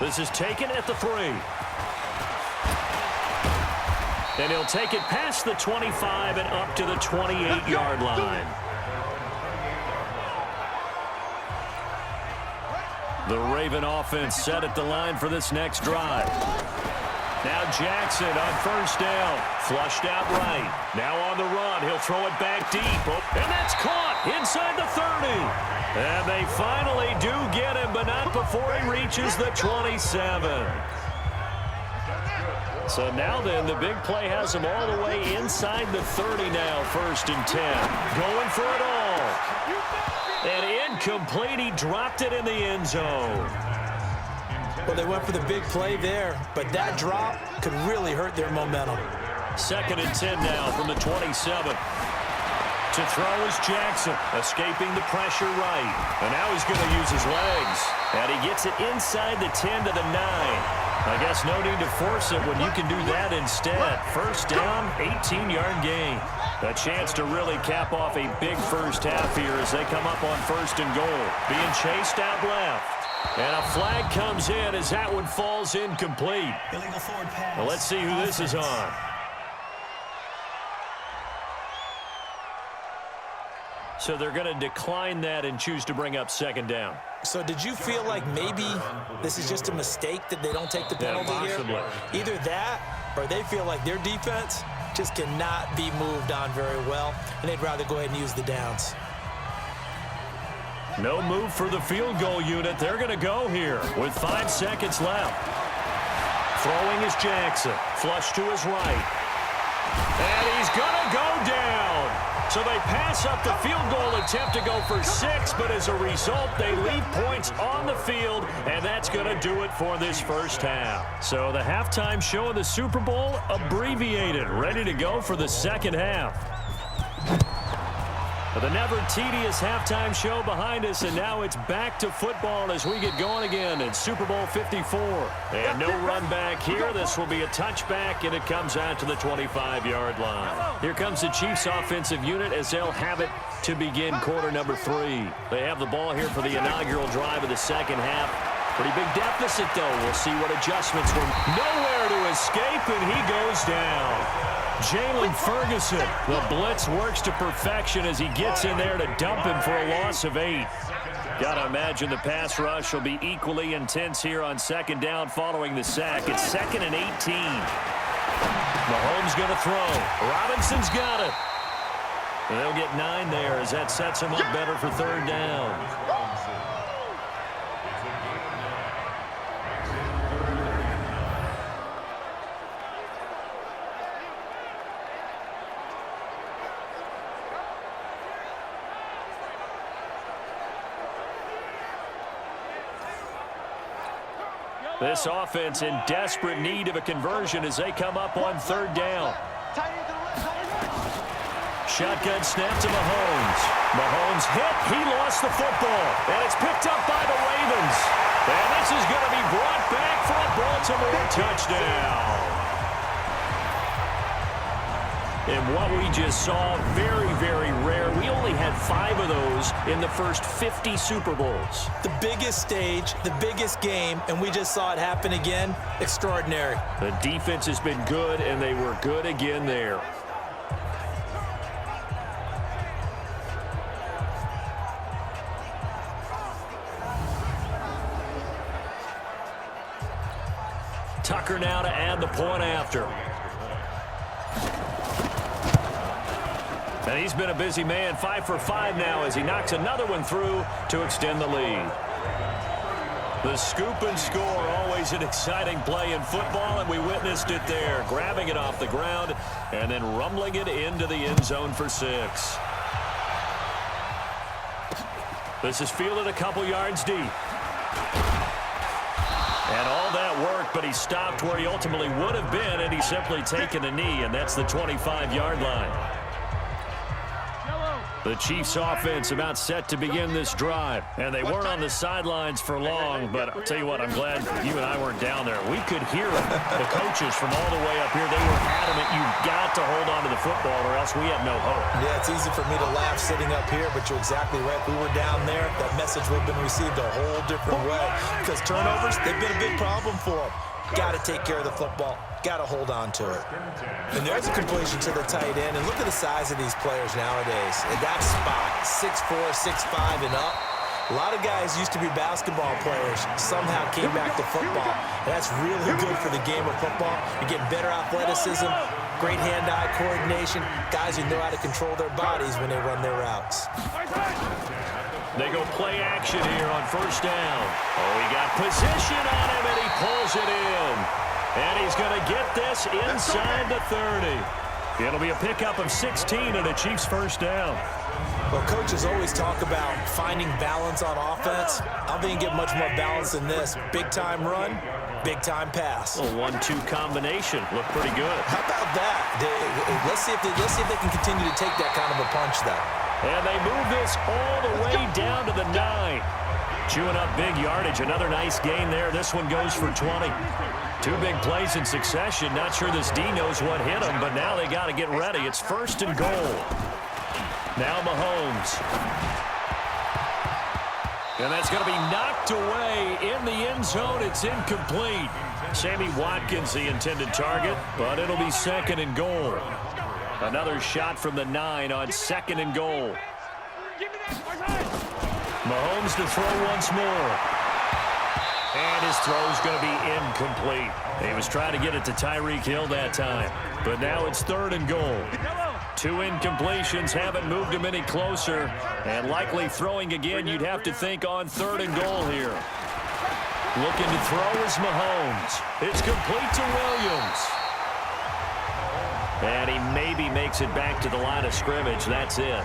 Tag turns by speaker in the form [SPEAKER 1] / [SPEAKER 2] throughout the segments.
[SPEAKER 1] This is taken at the 3. And he'll take it past the 25 and up to the 28-yard line. The Raven offense set at the line for this next drive. Now Jackson on first down. Flushed out right. Now on the run. He'll throw it back deep. And that's caught inside the 30. And they finally do get him, but not before he reaches the 27. So now then, the big play has him all the way inside the 30 now, 1st and 10. Going for it all. And incomplete. He dropped it in the end zone.
[SPEAKER 2] Well, they went for the big play there, but that drop could really hurt their momentum.
[SPEAKER 1] 2nd and 10 now from the 27. To throw is Jackson, escaping the pressure right. And now he's going to use his legs. And he gets it inside the 10 to the 9. I guess no need to force it when you can do that instead. First down, 18-yard gain. A chance to really cap off a big first half here as they come up on 1st and goal. Being chased out left. And a flag comes in as that one falls incomplete.
[SPEAKER 3] Illegal forward pass.
[SPEAKER 1] Well, let's see who this is on. So they're going to decline that and choose to bring up 2nd down.
[SPEAKER 2] So did you feel like maybe this is just a mistake that they don't take the penalty here? Either that or they feel like their defense just cannot be moved on very well, and they'd rather go ahead and use the downs.
[SPEAKER 1] No move for the field goal unit. They're going to go here with 5 seconds left. Throwing is Jackson. Flush to his right. And he's going to go down. So they pass up the field goal attempt to go for 6, but as a result, they leave points on the field, and that's going to do it for this first half. So the halftime show of the Super Bowl abbreviated, ready to go for the second half. The never tedious halftime show behind us, and now it's back to football as we get going again in Super Bowl 54. And no run back here. This will be a touchback, and it comes out to the 25-yard line. Here comes the Chiefs offensive unit as they'll have it to begin quarter number 3. They have the ball here for the inaugural drive of the second half. Pretty big deficit, though. We'll see what adjustments were. Nowhere to escape, and he goes down. Jalen Ferguson, the blitz works to perfection as he gets in there to dump him for a loss of 8. Got to imagine the pass rush will be equally intense here on 2nd down following the sack. It's 2nd and 18. Mahomes going to throw. Robinson's got it. And they'll get 9 there as that sets him up better for 3rd down. This offense in desperate need of a conversion as they come up on 3rd down. Shotgun snap to Mahomes. Mahomes hit. He lost the football. And it's picked up by the Ravens. And this is going to be brought back for a Baltimore touchdown. And what we just saw, very, very rare. We only had 5 of those in the first 50 Super Bowls.
[SPEAKER 2] The biggest stage, the biggest game, and we just saw it happen again. Extraordinary.
[SPEAKER 1] The defense has been good, and they were good again there. Tucker now to add the point after. And he's been a busy man, 5 for 5 now as he knocks another one through to extend the lead. The scoop and score, always an exciting play in football, and we witnessed it there, grabbing it off the ground and then rumbling it into the end zone for 6. This is fielded a couple yards deep. And all that work, but he stopped where he ultimately would have been, and he's simply taken a knee, and that's the 25-yard line. The Chiefs offense about set to begin this drive. And they weren't on the sidelines for long, but I'll tell you what, I'm glad you and I weren't down there. We could hear the coaches from all the way up here. They were adamant, you've got to hold on to the football or else we have no hope.
[SPEAKER 2] Yeah, it's easy for me to laugh sitting up here, but you're exactly right. If we were down there, that message would have been received a whole different way. Because turnovers, they've been a big problem for them. Got to take care of the football. Got to hold on to it. And there's a completion to the tight end. And look at the size of these players nowadays. At that spot, 6'4", 6'5", and up. A lot of guys used to be basketball players, somehow came back to football. And that's really good for the game of football. You're getting better athleticism, great hand-eye coordination, guys who know how to control their bodies when they run their routes.
[SPEAKER 1] They go play action here on first down. Oh, he got position on him, and he pulls it in. And he's going to get this inside the 30. It'll be a pickup of 16 and a Chiefs first down.
[SPEAKER 2] Well, coaches always talk about finding balance on offense. I don't think you get much more balance than this. Big-time run, big-time pass.
[SPEAKER 1] A 1-2 combination. Looked pretty good.
[SPEAKER 2] How about that? Let's see if they can continue to take that kind of a punch, though.
[SPEAKER 1] And they move this all the way down to the 9. Chewing up big yardage. Another nice gain there. This one goes for 20. 2 big plays in succession. Not sure this D knows what hit him, but now they got to get ready. It's first and goal. Now Mahomes. And that's going to be knocked away in the end zone. It's incomplete. Sammy Watkins, the intended target, but it'll be second and goal. Another shot from the 9 on second and goal. Mahomes to throw once more. And his throw's going to be incomplete. He was trying to get it to Tyreek Hill that time. But now it's third and goal. 2 incompletions haven't moved him any closer. And likely throwing again, you'd have to think on third and goal here. Looking to throw is Mahomes. It's complete to Williams. And he maybe makes it back to the line of scrimmage. That's it.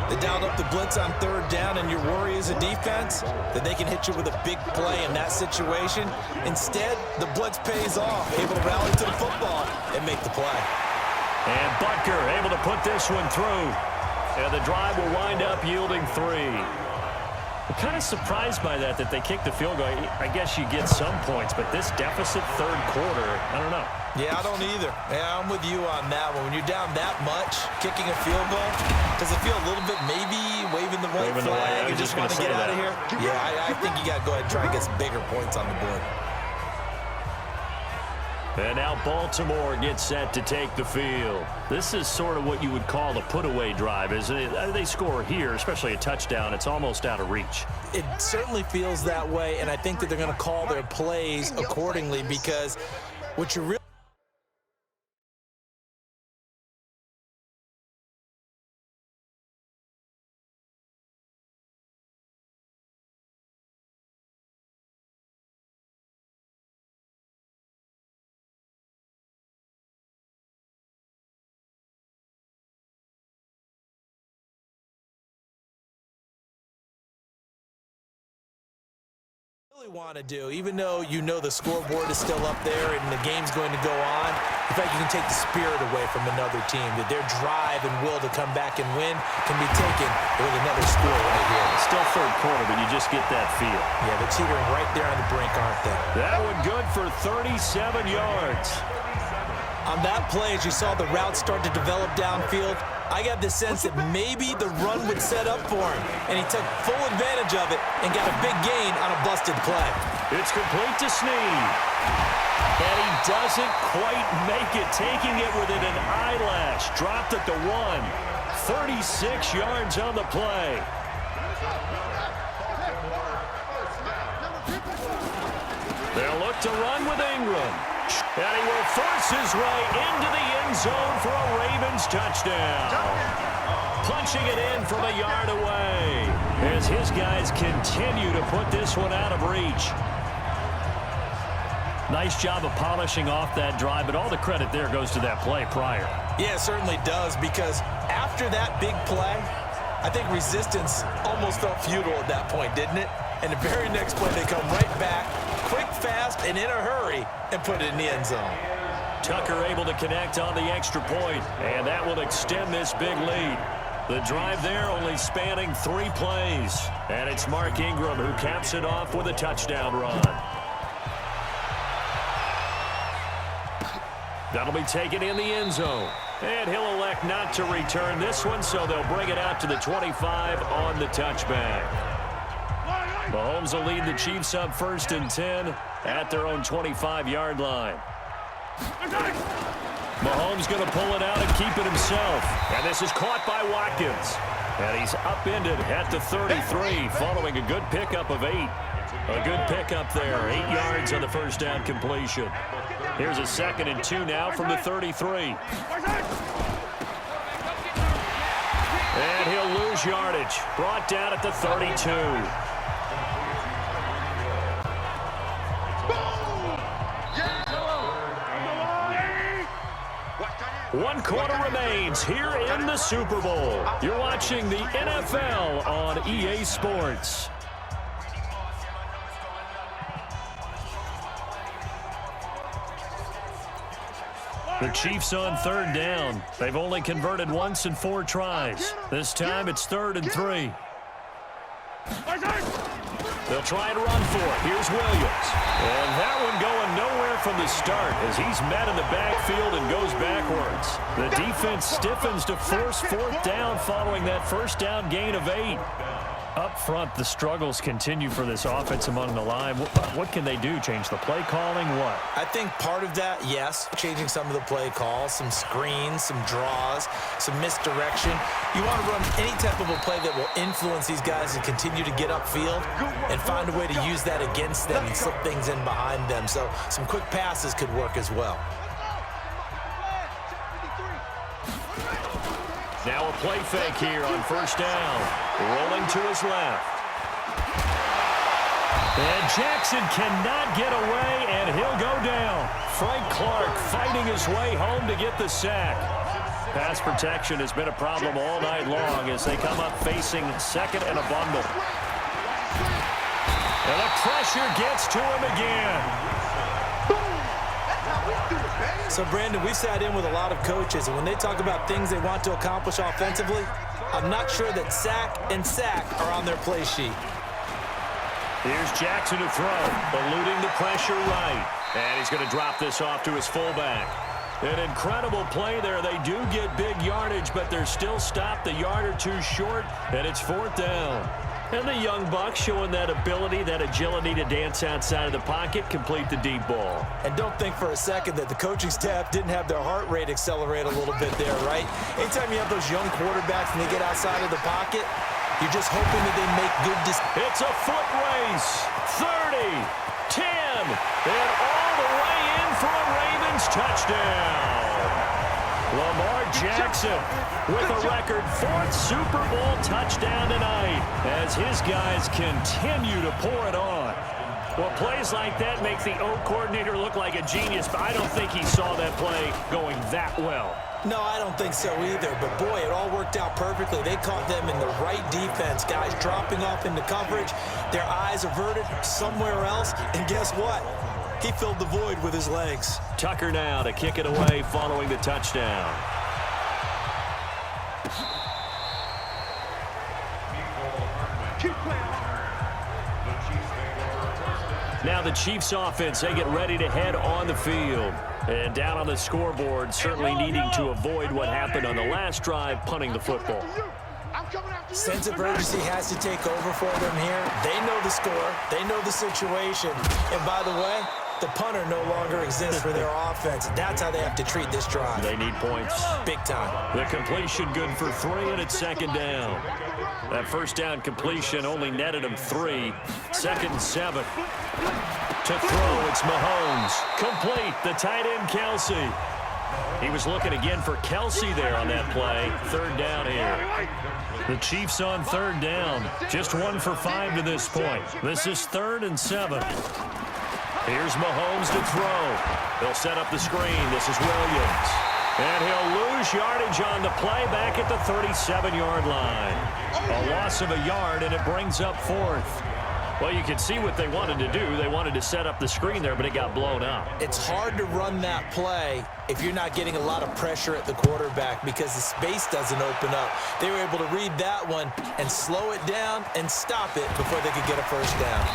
[SPEAKER 2] They dialed up the blitz on third down, and your worry as a defense that they can hit you with a big play in that situation. Instead, the blitz pays off, able to rally to the football and make the play.
[SPEAKER 1] And Butker able to put this one through. And the drive will wind up yielding 3. I'm kind of surprised by that they kicked the field goal. I guess you get some points, but this deficit third quarter, I don't know.
[SPEAKER 2] Yeah, I don't either. Yeah, I'm with you on that one. When you're down that much, kicking a field goal, does it feel a little bit maybe waving the white flag and just want to get out of here? Yeah, I think you got to go ahead and try and get some bigger points on the board.
[SPEAKER 1] And now Baltimore gets set to take the field. This is sort of what you would call a put-away drive, isn't it? They score here, especially a touchdown. It's almost out of reach.
[SPEAKER 2] It certainly feels that way, and I think that they're going to call their plays accordingly because what you really want to do, even though you know the scoreboard is still up there and the game's going to go on, in fact, you can take the spirit away from another team, that their drive and will to come back and win can be taken with another score right here.
[SPEAKER 1] Still third quarter, but you just get that feel.
[SPEAKER 2] Yeah, they're teetering right there on the brink, aren't they?
[SPEAKER 1] That one good for 37 yards.
[SPEAKER 2] On that play, as you saw the route start to develop downfield, I got the sense that maybe the run would set up for him, and he took full advantage of it and got a big gain on a busted play.
[SPEAKER 1] It's complete to Snead. And he doesn't quite make it, taking it within an eyelash. Dropped at the 1. 36 yards on the play. They'll look to run with Ingram. And he will force his way into the end zone for a Ravens touchdown. Punching it in from a yard away as his guys continue to put this one out of reach. Nice job of polishing off that drive, but all the credit there goes to that play prior.
[SPEAKER 2] Yeah, it certainly does, because after that big play, I think resistance almost felt futile at that point, didn't it? And the very next play, they come right back, quick, fast, and in a hurry, and put it in the end zone.
[SPEAKER 1] Tucker able to connect on the extra point, and that will extend this big lead. The drive there only spanning 3 plays. And it's Mark Ingram who caps it off with a touchdown run. That'll be taken in the end zone. And he'll elect not to return this one, so they'll bring it out to the 25 on the touchback. Mahomes will lead the Chiefs up 1st and 10 at their own 25-yard line. Mahomes going to pull it out and keep it himself. And this is caught by Watkins. And he's upended at the 33 following a good pickup of 8. A good pickup there. 8 yards on the first down completion. Here's a 2nd and 2 now from the 33. And he'll lose yardage. Brought down at the 32. One quarter remains here in the Super Bowl. You're watching the NFL on EA Sports. The Chiefs on 3rd down. They've only converted once in 4 tries. This time it's 3rd and 3. They'll try and run for it. Here's Williams. And that one going nowhere from the start as he's met in the backfield and goes backwards. The defense stiffens to force 4th down following that first down gain of 8. Up front, the struggles continue for this offense among the line. What can they do? Change the play calling? What?
[SPEAKER 2] I think part of that, yes, changing some of the play calls, some screens, some draws, some misdirection. You want to run any type of a play that will influence these guys and continue to get upfield and find a way to use that against them and slip things in behind them. So some quick passes could work as well.
[SPEAKER 1] Now a play fake here on 1st down. Rolling to his left. And Jackson cannot get away, and he'll go down. Frank Clark fighting his way home to get the sack. Pass protection has been a problem all night long as they come up facing 2nd and a bundle. And the pressure gets to him again.
[SPEAKER 2] So, Brandon, we've sat in with a lot of coaches, and when they talk about things they want to accomplish offensively, I'm not sure that sack and sack are on their play sheet.
[SPEAKER 1] Here's Jackson to throw, eluding the pressure right. And he's going to drop this off to his fullback. An incredible play there. They do get big yardage, but they're still stopped a yard or 2 short, and it's 4th down. And the young bucks showing that ability, that agility to dance outside of the pocket, complete the deep ball.
[SPEAKER 2] And don't think for a second that the coaching staff didn't have their heart rate accelerate a little bit there, right? Anytime you have those young quarterbacks and they get outside of the pocket, you're just hoping that they make good decisions.
[SPEAKER 1] It's a foot race. 30, 10, and all the way in for a Ravens touchdown. Lamar Jackson with a record 4th Super Bowl touchdown tonight as his guys continue to pour it on. Well, plays like that make the O coordinator look like a genius, but I don't think he saw that play going that well.
[SPEAKER 2] No, I don't think so either, but boy, it all worked out perfectly. They caught them in the right defense, guys dropping off into coverage, their eyes averted somewhere else, and guess what? He filled the void with his legs.
[SPEAKER 1] Tucker now to kick it away following the touchdown. Now the Chiefs offense, they get ready to head on the field. And down on the scoreboard, certainly needing to avoid what happened on the last drive, punting the football.
[SPEAKER 2] Sense of urgency has to take over for them here. They know the score. They know the situation. And by the way, the punter no longer exists for their offense. That's how they have to treat this drive.
[SPEAKER 1] They need points.
[SPEAKER 2] Big time.
[SPEAKER 1] The completion good for 3, and it's 2nd down. That first down completion only netted him 3. 2nd and 7. To throw, it's Mahomes. Complete, the tight end, Kelsey. He was looking again for Kelsey there on that play. 3rd down here. The Chiefs on 3rd down. Just 1 for 5 to this point. This is 3rd and 7. Here's Mahomes to throw. He'll set up the screen. This is Williams. And he'll lose yardage on the play back at the 37-yard line. A loss of a yard, and it brings up 4th. Well, you can see what they wanted to do. They wanted to set up the screen there, but it got blown up.
[SPEAKER 2] It's hard to run that play if you're not getting a lot of pressure at the quarterback because the space doesn't open up. They were able to read that one and slow it down and stop it before they could get a first down.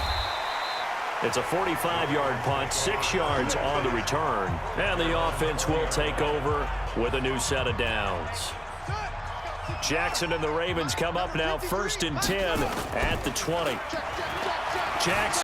[SPEAKER 1] It's a 45-yard punt, 6 yards on the return. And the offense will take over with a new set of downs. Jackson and the Ravens come up now 1st and 10 at the 20. Jackson.